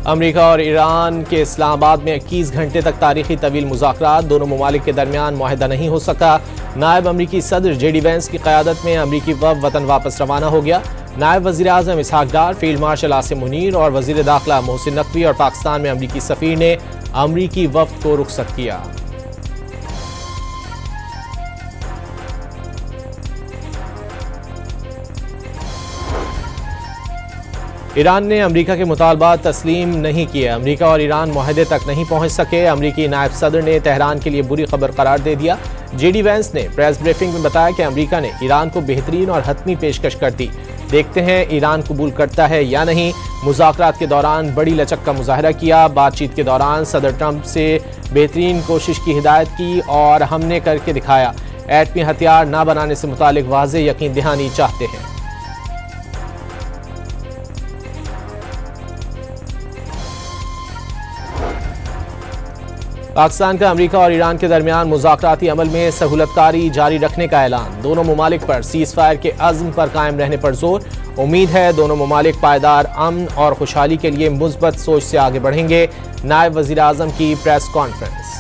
अमरीका और ईरान के इस्लामाबाद में 21 घंटे तक तारीखी तवील मुज़ाकरात, दोनों ममालिक के दरमियान मुआहिदा नहीं हो सका। नायब अमरीकी सदर जेडी वेंस की क़यादत में अमरीकी वफ़द वतन वापस रवाना हो गया। नायब वज़ीर आज़म इसहाक डार, फील्ड मार्शल आसिम मुनीर और वज़ीर दाखिला मोहसिन नकवी और पाकिस्तान में अमरीकी सफ़ीर ने अमरीकी वफ़द को रुखसत किया। ईरान ने अमरीका के मुतालबात तस्लीम नहीं किए। अमरीका और ईरान मुआहदे तक नहीं पहुंच सके। अमरीकी नायब सदर ने तेहरान के लिए बुरी खबर करार दे दिया। जेडी वेंस ने प्रेस ब्रीफिंग में बताया कि अमरीका ने ईरान को बेहतरीन और हतमी पेशकश कर दी। देखते हैं ईरान कबूल करता है या नहीं। मुज़ाकरात के दौरान बड़ी लचक का मुजाहरा किया। बातचीत के दौरान सदर ट्रंप से बेहतरीन कोशिश की हिदायत की और हमने करके दिखाया। एटमी हथियार न बनाने से मुतालिक वाज़ेह यकीन दहानी चाहते हैं। पाकिस्तान का अमरीका और ईरान के दरमियान मुज़ाकराती अमल में सहूलतकारी जारी रखने का ऐलान। दोनों ममालिक पर सीज़ फायर के अज़्म पर कायम रहने पर जोर। उम्मीद है दोनों ममालिक पायदार अमन और खुशहाली के लिए मुस्बत सोच से आगे बढ़ेंगे। नायब वज़ीर आज़म की प्रेस कॉन्फ्रेंस।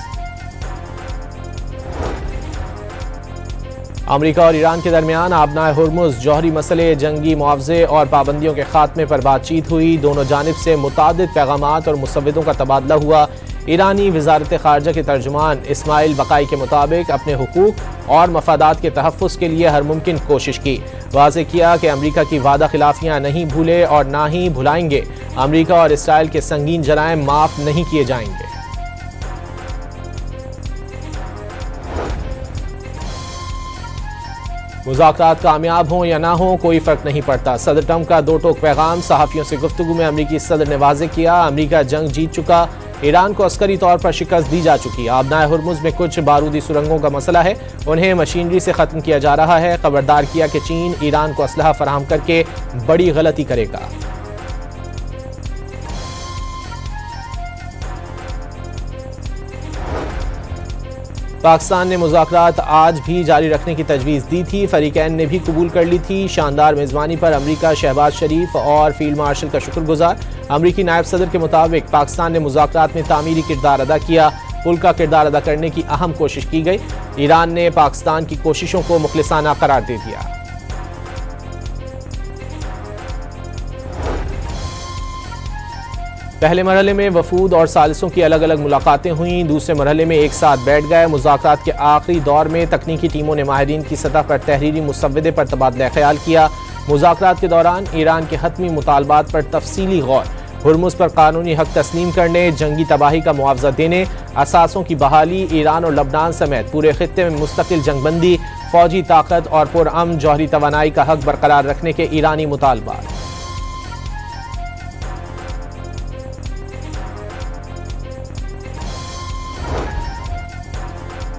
अमरीका और ईरान के दरमियान आबनाए हुर्मुज़, जौहरी मसले, जंगी मुआवजे और पाबंदियों के खात्मे पर बातचीत हुई। दोनों जानिब से मुतादिद पैगामात और मुसव्विदों का तबादला हुआ। ईरानी वज़ारत ख़ारजा के तर्जुमान इस्माइल बकाई के मुताबिक अपने हुकूक और मफादात के तहफ़्फ़ुज़ के लिए हर मुमकिन कोशिश की। वाज़ेह किया कि अमरीका की वादा खिलाफियाँ नहीं भूले और ना ही भुलाएंगे। अमरीका और इसराइल के संगीन जराइम माफ़ नहीं किए जाएंगे। मुज़ाकरात कामयाब हों या ना हों कोई फ़र्क नहीं पड़ता। सदर ट्रंप का दो टोक पैगाम। सहाफ़ियों से गुफ्तगू में अमरीकी सदर ने वाज़ेह किया, अमरीका जंग जीत चुका, ईरान को अस्करी तौर पर शिकस्त दी जा चुकी है। आबनाए हुर्मुज़ में कुछ बारूदी सुरंगों का मसला है, उन्हें मशीनरी से ख़त्म किया जा रहा है। खबरदार किया कि चीन ईरान को असलहा फराहम करके बड़ी गलती करेगा। पाकिस्तान ने मुज़ाकरात आज भी जारी रखने की तजवीज़ दी थी। फरीकैन ने भी कबूल कर ली थी। शानदार मेज़बानी पर अमरीका शहबाज शरीफ और फील्ड मार्शल का शुक्रगुजार। अमरीकी नायब सदर के मुताबिक पाकिस्तान ने मुज़ाकरात में तामीरी किरदार अदा किया। पुल का किरदार अदा करने की अहम कोशिश की गई। ईरान ने पाकिस्तान की कोशिशों को मुखलिसाना करार दे दिया। पहले मरहले में वफूद और सालिसों की अलग अलग मुलाकातें हुई। दूसरे मरहले में एक साथ बैठ गए। मुज़ाकरात के आखिरी दौर में तकनीकी टीमों ने माहिरीन की सतह पर तहरीरी मुसव्वदे पर तबादला ख्याल किया। मुज़ाकरात के दौरान ईरान के हतमी मुतालबात पर तफसीली गौर। हुर्मुज़ पर कानूनी हक तस्लीम करने, जंगी तबाही का मुआवजा देने, असासों की बहाली, ईरान और लबनान समेत पूरे खित्ते में मुस्तकिल जंगबंदी, फौजी ताकत और पुरअमन जौहरी तवानाई का हक बरकरार रखने के ईरानी मुतालबात।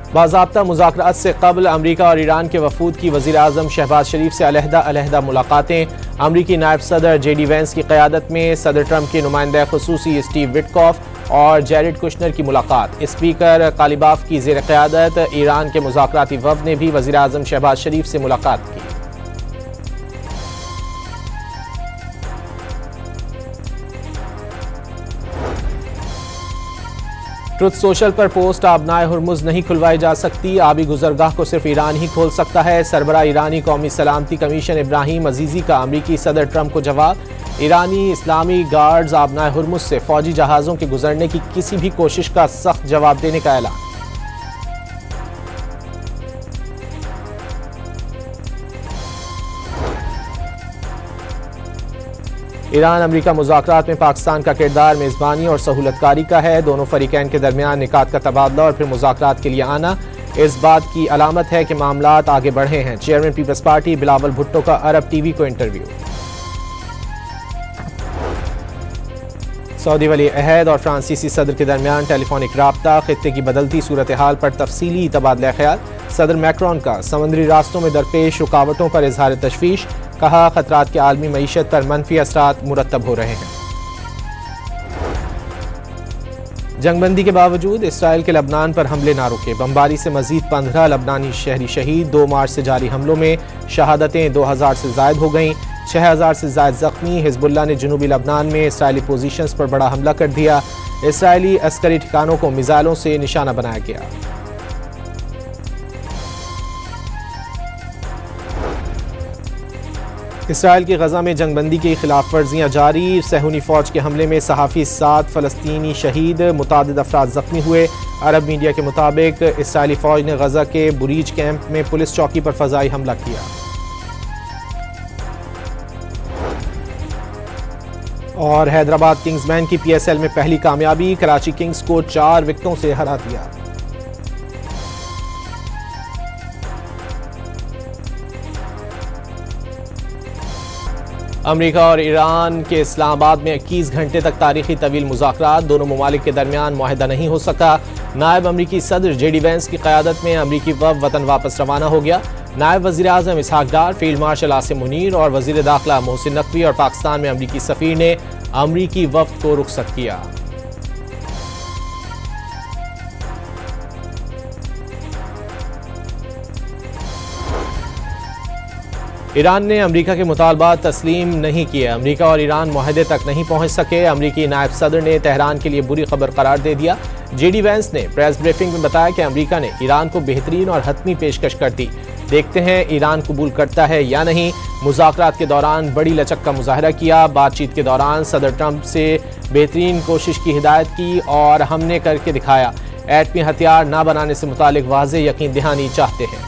बाज़ाब्ता मुज़ाकरात से कबल अमरीका और ईरान के वफूद की वज़ीर आज़म शहबाज शरीफ से अलहदा मुलाकातें। अमरीकी नायब सदर जेडी वेंस की क़यादत में सदर ट्रंप के नुमाइंदा खुसूसी स्टीव विटकॉफ और जैरेड कुशनर की मुलाकात। स्पीकर कालिबाफ की ज़ेर क़यादत ईरान के मुज़ाकराती वफ़द ने भी वज़ीर आज़म शहबाज शरीफ से मुलाकात की। ट्रुथ सोशल पर पोस्ट आबनाए हुर्मुज़ नहीं खुलवाई जा सकती। आबी गुजरगाह को सिर्फ ईरान ही खोल सकता है। सरबराह ईरानी कौमी सलामती कमीशन इब्राहिम अजीज़ी का अमरीकी सदर ट्रंप को जवाब। ईरानी इस्लामी गार्ड्स आबनाए हुर्मुज़ से फौजी जहाज़ों के गुजरने की किसी भी कोशिश का सख्त जवाब देने का ऐलान। ईरान अमरीका मुज़ाकरात में पाकिस्तान का किरदार मेज़बानी और सहूलतकारी का है। दोनों फरीकैन के दरमियान निकात का तबादला और फिर मुज़ाकरात के लिए आना इस बात की अलामत है कि मामलात आगे बढ़े हैं। Chairman Peoples Party Bilawal Bhutto का अरब टीवी को इंटरव्यू। सऊदी वली अहद और फ्रांसीसी सदर के दरमियान टेलीफोनिक राब्ता। खित्ते की बदलती सूरत हाल पर तफसीली तबादला ख्याल। सदर मैक्रोन का समुद्री रास्तों में दरपेश रुकावटों पर इजहार तशवीश। कहा खतरात के आलमी मईशत पर मनफी असरात मुरतब हो रहे हैं। जंगबंदी के बावजूद इसराइल के लबनान पर हमले ना रुके। बमबारी से मजीद 15 लबनानी शहरी शहीद। 2 मार्च से जारी हमलों में शहादतें 2000 से जायद हो गईं। 6000 से ज्यादा जख्मी। हिजबुल्लाह ने जनूबी लबनान में इसराइली पोजीशंस पर बड़ा हमला कर दिया। इसराइली अस्करी ठिकानों को मिसाइलों से निशाना बनाया गया। इसराइल की गजा में जंगबंदी की खिलाफ वर्जियाँ जारी। सहूनी फौज के हमले में सहाफ़ी 7 फ़लस्तीनी शहीद, मुतादिद अफराद जख्मी हुए। अरब मीडिया के मुताबिक इसराइली फौज ने गजा के बुरीज कैंप में पुलिस चौकी पर फ़ज़ाई हमला किया। और हैदराबाद किंग्समैन की PSL में पहली कामयाबी, कराची किंग्स को 4 विकेटों से हरा दिया। अमेरिका और ईरान के इस्लामाबाद में 21 घंटे तक तारीखी तवील मुज़ाकरात, दोनों ममालिक के दरमियान मुआहिदा नहीं हो सका। नायब अमरीकी सदर JD वैंस की क़यादत में अमरीकी वफ़द वतन वापस रवाना हो गया। नायब वज़ीर आज़म इसहाक डार, फील्ड मार्शल आसिम मुनीर और वज़ीर दाखिला मोहसिन नकवी और पाकिस्तान में अमरीकी सफ़ीर ने अमरीकी वफ़द को रुखसत किया। ईरान ने अमरीका के मुतालबात तस्लीम नहीं किए। अमरीका और ईरान मुआहदे तक नहीं पहुंच सके। अमरीकी नायब सदर ने तेहरान के लिए बुरी खबर करार दे दिया। JD वैंस ने प्रेस ब्रीफिंग में बताया कि अमरीका ने ईरान को बेहतरीन और हतमी पेशकश कर दी। देखते हैं ईरान कबूल करता है या नहीं। मुज़ाकरात के दौरान बड़ी लचक का मुजाहरा किया। बातचीत के दौरान सदर ट्रंप से बेहतरीन कोशिश की हिदायत की और हमने करके दिखाया। एटमी हथियार न बनाने से मुतालिक वाज़ेह यकीन दहानी चाहते हैं।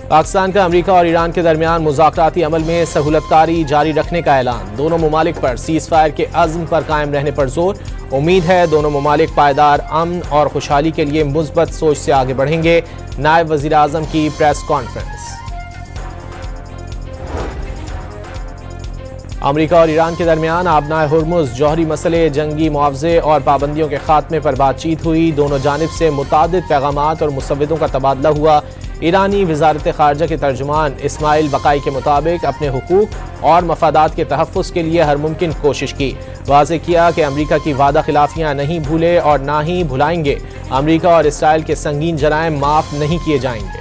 पाकिस्तान का अमरीका और ईरान के दरमियान मुज़ाकराती अमल में सहूलतकारी जारी रखने का ऐलान। दोनों ममालिक पर सीज़ फायर के अज़्म पर कायम रहने पर जोर। उम्मीद है दोनों ममालिक पायदार अमन और खुशहाली के लिए मुस्बत सोच से आगे बढ़ेंगे। नायब वज़ीर आज़म की प्रेस कॉन्फ्रेंस। अमरीका और ईरान के दरमियान आबनाए हुर्मुज़, जौहरी मसले, जंगी मुआवजे और पाबंदियों के खात्मे पर बातचीत हुई। दोनों जानिब से मुतादिद पैगामात और मुसव्विदों का तबादला हुआ। ईरानी वज़ारत ख़ारजा के तर्जुमान इस्माइल बकाई के मुताबिक अपने हुकूक और मफादात के तहफ़्फ़ुज़ के लिए हर मुमकिन कोशिश की। वाज़ेह किया कि अमरीका की वादा खिलाफियाँ नहीं भूले और ना ही भुलाएंगे। अमरीका और इसराइल के संगीन जराइम माफ़ नहीं किए जाएंगे।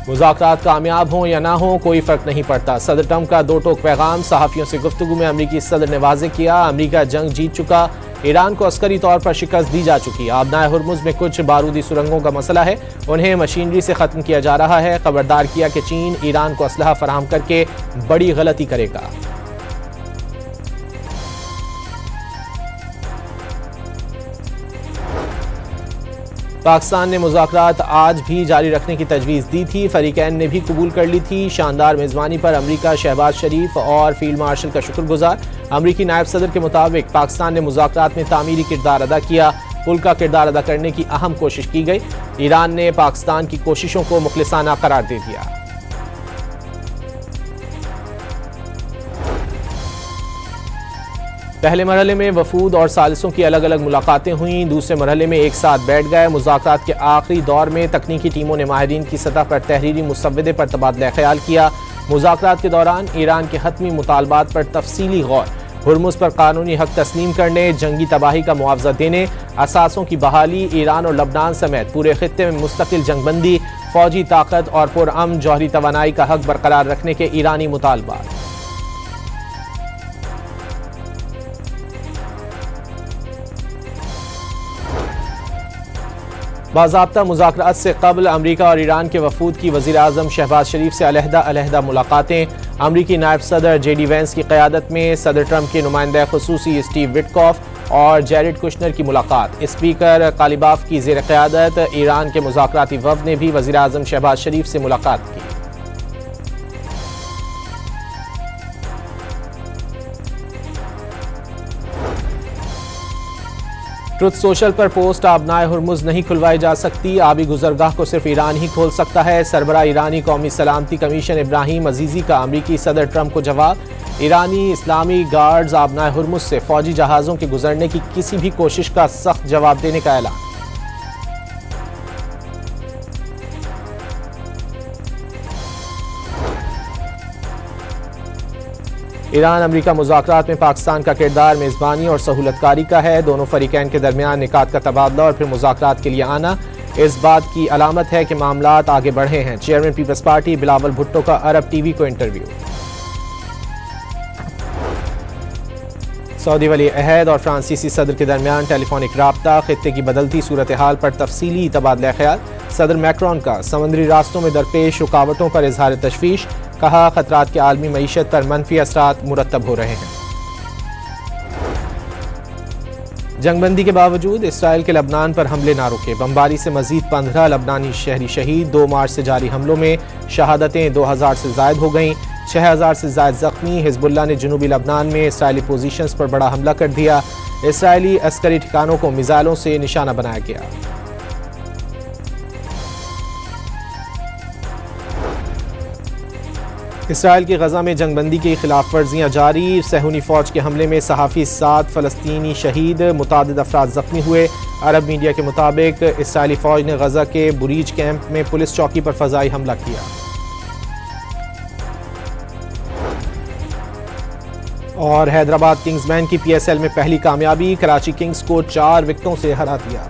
मुज़ाकरात कामयाब हों या ना हों कोई फ़र्क नहीं पड़ता। सदर ट्रंप का 2 टोक पैगाम। सहाफ़ियों से गुफ्तगू में अमरीकी सदर ने वाज़ेह किया, अमरीका जंग जीत चुका, ईरान को अस्करी तौर पर शिकस्त दी जा चुकी है। आबनाए हुर्मुज़ में कुछ बारूदी सुरंगों का मसला है, उन्हें मशीनरी से ख़त्म किया जा रहा है। खबरदार किया कि चीन ईरान को असलहा फराहम करके बड़ी गलती करेगा। पाकिस्तान ने मुज़ाकरात आज भी जारी रखने की तजवीज़ दी थी। फरीकैन ने भी कबूल कर ली थी। शानदार मेज़बानी पर अमरीका शहबाज शरीफ और फील्ड मार्शल का शुक्रगुजार। अमरीकी नायब सदर के मुताबिक पाकिस्तान ने मुज़ाकरात में तामीरी किरदार अदा किया। पुल का किरदार अदा करने की अहम कोशिश की गई। ईरान ने पाकिस्तान की कोशिशों को मुखलिसाना करार दे दिया। पहले मरहले में वफूद और सालिसों की अलग अलग मुलाकातें हुईं। दूसरे मरहले में एक साथ बैठ गए। मुज़ाकरात के आखिरी दौर में तकनीकी टीमों ने माहिरीन की सतह पर तहरीरी मुसव्वदे पर तबादला ख्याल किया। मुज़ाकरात के दौरान ईरान के हतमी मुतालबात पर तफसीली गौर, हुर्मुज़ पर कानूनी हक तस्लीम करने, जंगी तबाही का मुआवजा देने, असासों की बहाली, ईरान और लबनान समेत पूरे खित्ते में मुस्तकिल जंगबंदी, फौजी ताकत और पुरअमन जौहरी तवानाई का हक बरकरार रखने के ईरानी मुतालबात। बाज़ाब्ता मुज़ाकरात से कबल अमरीका और ईरान के वफूद की वज़ीर आज़म शहबाज शरीफ से अलहदा मुलाकातें। अमरीकी नायब सदर JD वैंस की क़यादत में सदर ट्रंप के नुमाइंदा ख़ुसूसी स्टीव विटकॉफ और जैरेड कुशनर की मुलाकात। स्पीकर कालिबाफ की ज़ेर क़यादत ईरान के मुज़ाकराती वफ़द ने भी वज़ीर आज़म शहबाज शरीफ से मुलाकात की। ट्रुथ सोशल पर पोस्ट आबनाए हुर्मुज़ नहीं खुलवाई जा सकती, आबी गुजरगाह को सिर्फ ईरान ही खोल सकता है। सरबरा ईरानी कौमी सलामती कमीशन इब्राहिम अजीज़ी का अमरीकी सदर ट्रंप को जवाब। ईरानी इस्लामी गार्ड्स आबनाए हुर्मुज़ से फौजी जहाज़ों के गुजरने की किसी भी कोशिश का सख्त जवाब देने का ऐलान। ईरान अमरीका मुज़ाकरात में पाकिस्तान का किरदार मेज़बानी और सहूलतकारी का है। दोनों फरीकैन के दरमियान निकात का तबादला और फिर मुज़ाकरात के लिए आना इस बात की अलामत है कि मामलात आगे बढ़े हैं। Chairman Peoples Party Bilawal Bhutto का अरब टीवी को इंटरव्यू। सऊदी वली अहद और फ्रांसीसी सदर के दरमियान टेलीफोनिक राब्ता, खित्ते की बदलती सूरत हाल पर तफसीली तबादला ख्याल। सदर मैक्रोन का समुद्री रास्तों में दरपेश रुकावटों पर इजहार तशवीश, कहा खतरात के आलमी मईशत पर मनफी असरात मुरतब हो रहे हैं। जंगबंदी के बावजूद इसराइल के लबनान पर हमले ना रुके, बमबारी से मजीद 15 लबनानी शहरी शहीद। 2 मार्च से जारी हमलों में शहादतें 2000 से जायद हो गईं, 6000 से जायद जख्मी। हिजबुल्लाह ने जनूबी लबनान में इसराइली पोजीशंस पर बड़ा हमला कर दिया। इसराइली अस्करी ठिकानों को मिसाइलों से निशाना बनाया गया। इसराइल की गजा में जंगबंदी की खिलाफ वर्जियाँ जारी। सहूनी फौज के हमले में सहाफ़ी 7 फ़लस्तीनी शहीद, मुतादिद अफराद जख्मी हुए। अरब मीडिया के मुताबिक इसराइली फौज ने गजा के बुरीज कैंप में पुलिस चौकी पर फ़ज़ाई हमला किया। और हैदराबाद किंग्समैन की PSL में पहली कामयाबी, कराची किंग्स को 4 विकेटों से हरा दिया।